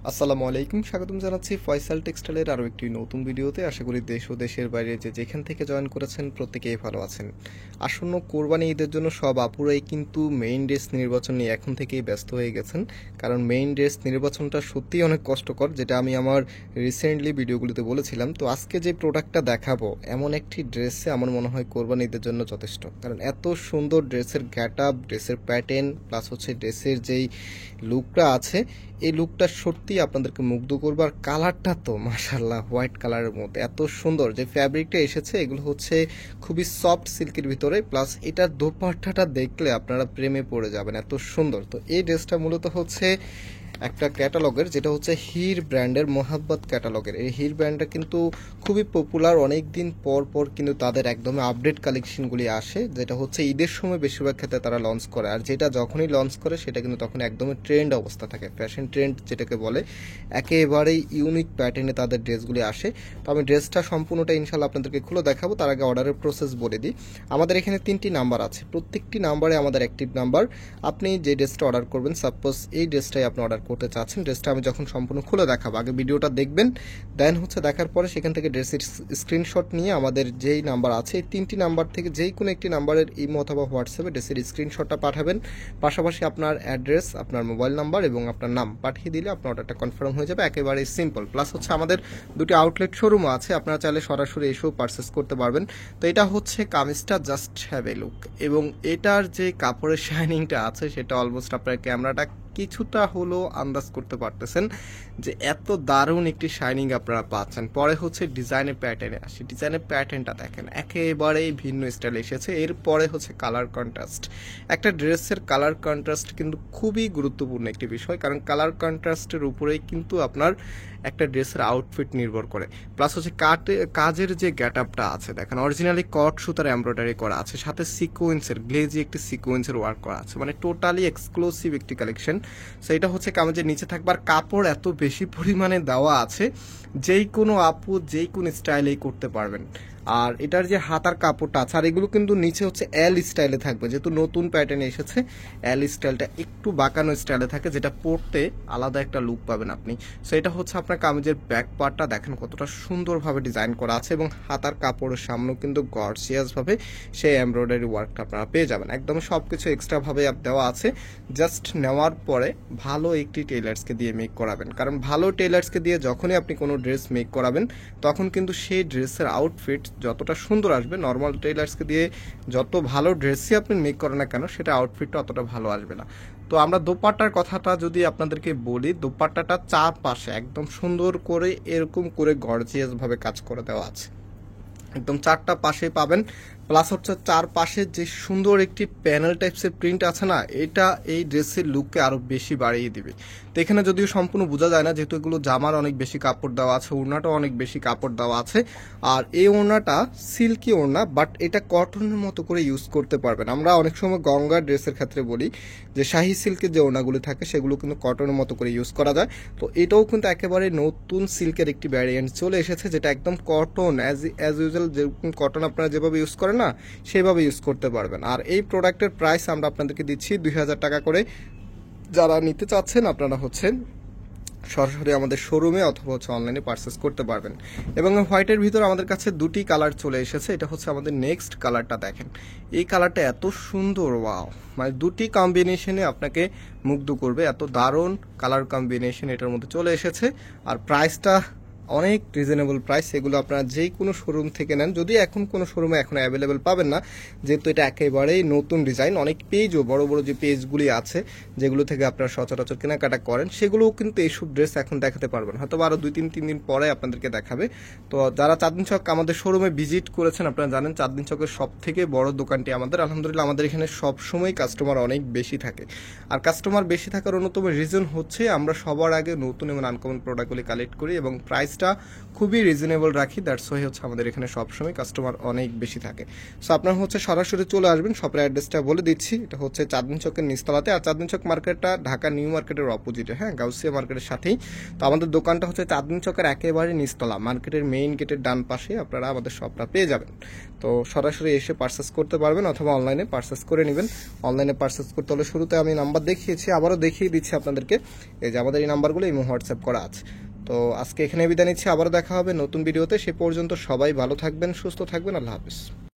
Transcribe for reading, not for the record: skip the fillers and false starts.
আসসালামু আলাইকুম, স্বাগতম জানাচ্ছি ফয়সাল টেক্সটাইলের আরও একটি নতুন ভিডিওতে। আশা করি দেশ ও দেশের বাইরে যেখান থেকে জয়েন করেছেন প্রত্যেকেই ভালো আছেন। আসন্ন কোরবানি ঈদের জন্য সব আপুরাই কিন্তু মেইন ড্রেস নির্বাচন নিয়ে এখন থেকেই ব্যস্ত হয়ে গেছেন, কারণ মেইন ড্রেস নির্বাচনটা সত্যিই অনেক কষ্টকর, যেটা আমি আমার রিসেন্টলি ভিডিওগুলোতে বলেছিলাম। তো আজকে যে প্রোডাক্টটা দেখাবো, এমন একটি ড্রেসে আমার মনে হয় কোরবানি ঈদের জন্য যথেষ্ট, কারণ এত সুন্দর ড্রেসের গ্যাট আপ, ড্রেসের প্যাটার্ন প্লাস হচ্ছে ড্রেসের যেই লুকটা আছে, এই লুকটা সত্যি আপনাদেরকে মুগ্ধ করবে। আর কালারটা তো মাশাআল্লাহ হোয়াইট কালারের মধ্যে এত সুন্দর, যে ফ্যাব্রিকটা এসেছে এগুলো হচ্ছে খুবই সফট সিল্কের ভিতরে, প্লাস এটার দোপাট্টাটা দেখলে আপনারা প্রেমে পড়ে যাবেন, এত সুন্দর। তো এই ড্রেসটা মূলত হচ্ছে একটা ক্যাটালগের, যেটা হচ্ছে হির ব্র্যান্ডের, মোহাব্বত ক্যাটালগের। এই হির ব্র্যান্ডটা কিন্তু খুবই পপুলার, অনেক দিন পর পর কিন্তু তাদের একদমই আপডেট কালেকশনগুলি আসে, যেটা হচ্ছে ঈদের সময় বেশিরভাগ ক্ষেত্রে তারা লঞ্চ করে। আর যেটা যখনই লঞ্চ করে সেটা কিন্তু তখন একদমই ট্রেন্ড অবস্থা থাকে, ফ্যাশন ট্রেন্ড যেটাকে বলে। একেবারেই ইউনিক প্যাটার্নে তাদের ড্রেসগুলি আসে। তো আমি ড্রেসটা সম্পূর্ণটা ইনশাল্লাহ আপনাদেরকে খুলে দেখাবো। তার আগে অর্ডারের প্রসেস বলে দিই। আমাদের এখানে 3টি নাম্বার আছে, প্রত্যেকটি নাম্বারে আমাদের অ্যাক্টিভ নাম্বার। আপনি যে ড্রেসটা অর্ডার করবেন, সাপোজ এই ড্রেসটাই আপনি অর্ডার করতে চাচ্ছেন, ড্রেসটা আমি যখন সম্পূর্ণ খুলে দেখাবো, আগে ভিডিওটা দেখবেন, দেন হচ্ছে দেখার পরে সেখান থেকে ড্রেসের স্ক্রিনশট নিয়ে আমাদের যেই নাম্বার আছে এই 3টি নাম্বার থেকে যেই কোনো একটি নাম্বারের ইমো অথবা হোয়াটসঅ্যাপে ড্রেসের স্ক্রিনশটটা পাঠাবেন, পাশাপাশি আপনার অ্যাড্রেস, আপনার মোবাইল নাম্বার এবং আপনার নাম পাঠিয়ে দিলে আপনার অর্ডারটা কনফার্ম হয়ে যাবে। একেবারেই সিম্পল। প্লাস হচ্ছে আমাদের দুটি আউটলেট শোরুমও আছে, আপনারা চাইলে সরাসরি এসেও পারচেস করতে পারবেন। তো এটা হচ্ছে কামিজটা, জাস্ট হ্যাভ এ লুক, এবং এটার যে কাপড়ের শাইনিংটা আছে সেটা অলমোস্ট আপনার ক্যামেরাটা কিছুটা হলেও আন্দাজ করতে পারতেছেন যে এত দারুণ একটি শাইনিং আপনারা পাচ্ছেন। পরে হচ্ছে ডিজাইনের প্যাটার্নে আসি, ডিজাইনের প্যাটার্নটা দেখেন একেবারেই ভিন্ন স্টাইল এসেছে। এরপরে হচ্ছে কালার কন্ট্রাস্ট। একটা ড্রেসের কালার কন্ট্রাস্ট কিন্তু খুবই গুরুত্বপূর্ণ একটি বিষয়, কারণ কালার কন্ট্রাস্টের উপরেই কিন্তু আপনার একটা ড্রেসের আউটফিট নির্ভর করে। প্লাস হচ্ছে কাজের যে গেট আপটা আছে দেখেন, অরিজিনালি কট সুতার এমব্রয়ডারি করা আছে, সাথে সিকোয়েন্সের গ্লেজি একটি সিকোয়েন্সের ওয়ার্ক করা আছে, মানে টোটালি এক্সক্লুসিভ একটি কালেকশন। সেইটা হচ্ছে কামিজের নিচে থাকবে, আর কাপড় এত বেশি পরিমাণে দেওয়া আছে, যেই কোনো আপু যেই কোনো স্টাইলেই করতে পারবেন। আর এটার যে হাতার কাপড়টা আছে, আর এগুলো কিন্তু নিচে হচ্ছে এল স্টাইলে থাকবে, যেহেতু নতুন প্যাটার্নে এসেছে এল স্টাইলটা একটু বাঁকানো স্টাইলে থাকে, যেটা পরতে আলাদা একটা লুক পাবেন আপনি। সো এটা হচ্ছে আপনার কামিজের ব্যাক পার্টটা, দেখেন কতটা সুন্দরভাবে ডিজাইন করা আছে, এবং হাতার কাপড়ের সামনেও কিন্তু গর্জিয়াসভাবে সেই এমব্রয়ডারি ওয়ার্কটা আপনারা পেয়ে যাবেন। একদম সব কিছু এক্সট্রাভাবে দেওয়া আছে। জাস্ট নেওয়ার পরে ভালো একটি টেলার্সকে দিয়ে মেক করাবেন, কারণ ভালো টেলার্সকে দিয়ে যখনই আপনি কোনো ড্রেস মেক করাবেন তখন কিন্তু সেই ড্রেসের আউটফিট যতটা সুন্দর আসবে, নর্মাল টেলার্সকে দিয়ে যত ভালো ড্রেসই আপনি মেক করেন না কেন সেটা আউটফিটটা অতটা ভালো আসবে না। তো আমরা দোপাট্টার কথাটা যদি আপনাদেরকে বলি, দোপাট্টাটা চারপাশে একদম সুন্দর করে এরকম করে গর্জিয়াসভাবে কাজ করে দেওয়া আছে, একদম চারটা পাশে পাবেন। প্লাস হচ্ছে চারপাশে যে সুন্দর একটি প্যানেল টাইপসের প্রিন্ট আছে না, এটা এই ড্রেসের লুককে আরও বেশি বাড়িয়ে দিবে। তো এখানে যদিও সম্পূর্ণ বোঝা যায় না, যেহেতু এগুলো জামার অনেক বেশি কাপড় দেওয়া আছে, ওড়নাটাও অনেক বেশি কাপড় দেওয়া আছে। আর এই ওড়নাটা সিল্কি ওড়না, বাট এটা কটনের মতো করে ইউজ করতে পারবেন। আমরা অনেক সময় গঙ্গার ড্রেসের ক্ষেত্রে বলি যে শাহি সিল্কের যে ওড়নাগুলো থাকে সেগুলো কিন্তু কটনের মতো করে ইউজ করা যায়। তো এটাও কিন্তু একেবারে নতুন সিল্কের একটি ভ্যারিয়েন্ট চলে এসেছে, যেটা একদম কটন, অ্যাজ ইউজুয়াল যেরকম কটন আপনারা যেভাবে ইউজ করেন না সেভাবে ইউজ করতে পারবেন। আর এই প্রোডাক্টের প্রাইস আমরা আপনাদেরকে দিচ্ছি 2000 টাকা করে। যারা নিতে চাচ্ছেন আপনারা হচ্ছে সরাসরি আমাদের শোরুমে অথবা হচ্ছে অনলাইনে পারচেস করতে পারবেন। এবং হোয়াইটের ভিতর আমাদের কাছে দুটি কালার চলে এসেছে। এটা হচ্ছে আমাদের নেক্সট কালারটা, দেখেন এই কালারটা এত সুন্দর, ওয়াও, মানে দুটি কম্বিনেশনে আপনাকে মুগ্ধ করবে, এত দারুণ কালার কম্বিনেশন এটার মধ্যে চলে এসেছে। আর প্রাইসটা অনেক রিজনেবল প্রাইস, এগুলো আপনারা যেই কোনো শোরুম থেকে নেন, যদি এখন কোনো শোরুমে এখন অ্যাভেলেবেল পাবেন না, যেহেতু এটা একেবারেই নতুন ডিজাইন। অনেক পেজও বড় বড় যে পেজগুলি আছে যেগুলো থেকে আপনারা সচরাচর কেনাকাটা করেন, সেগুলোও কিন্তু এইসব ড্রেস এখন দেখাতে পারবেন, হয়তো আরও 2-3 দিন পরে আপনাদেরকে দেখাবে। তো যারা চাঁদনী চক আমাদের শোরুমে ভিজিট করেছেন আপনারা জানেন, চাঁদনী চকের সব থেকে বড় দোকানটি আমাদের। আলহামদুলিল্লাহ আমাদের এখানে সবসময় কাস্টমার অনেক বেশি থাকে, আর কাস্টমার বেশি থাকার অন্যতম রিজন হচ্ছে আমরা সবার আগে নতুন এবং আনকমন প্রোডাক্টগুলি কালেক্ট করি, এবং প্রাইস প্রাইসটা খুবই রিজনেবল রাখি, দ্যাটস ওয়াই হচ্ছে আমাদের এখানে সবসময় কাস্টমার অনেক বেশি থাকে। সো আপনার হচ্ছে সরাসরি চলে আসবেন, শপের অ্যাড্রেসটা বলে দিচ্ছি, এটা হচ্ছে চাঁদনী চকের নিচতলাতে। আর চাঁদনী চক মার্কেটটা ঢাকা নিউ মার্কেটের অপোজিটে, হ্যাঁ, গাউসিয়া মার্কেটের সাথেই। তো আমাদের দোকানটা হচ্ছে চাঁদনী চকের একেবারে নিচতলা, মার্কেটের মেইন গেটের ডান পাশে আপনারা আমাদের শপটা পেয়ে যাবেন। তো সরাসরি এসে পারচেস করতে পারবেন অথবা অনলাইনে পারচেস করে নেবেন। অনলাইনে পারচেস করতে হলে শুরুতে আমি নাম্বার দেখিয়েছি, আবারও দেখিয়ে দিচ্ছি আপনাদেরকে। এই যে আমাদের এই নাম্বারগুলো ইমো হোয়াটসঅ্যাপ করা আছে। তো আজকে এখানে বিদায় নিচ্ছি, আবারও দেখা হবে নতুন ভিডিওতে। সে পর্যন্ত সবাই ভালো থাকবেন, সুস্থ থাকবেন, আল্লাহ হাফিজ।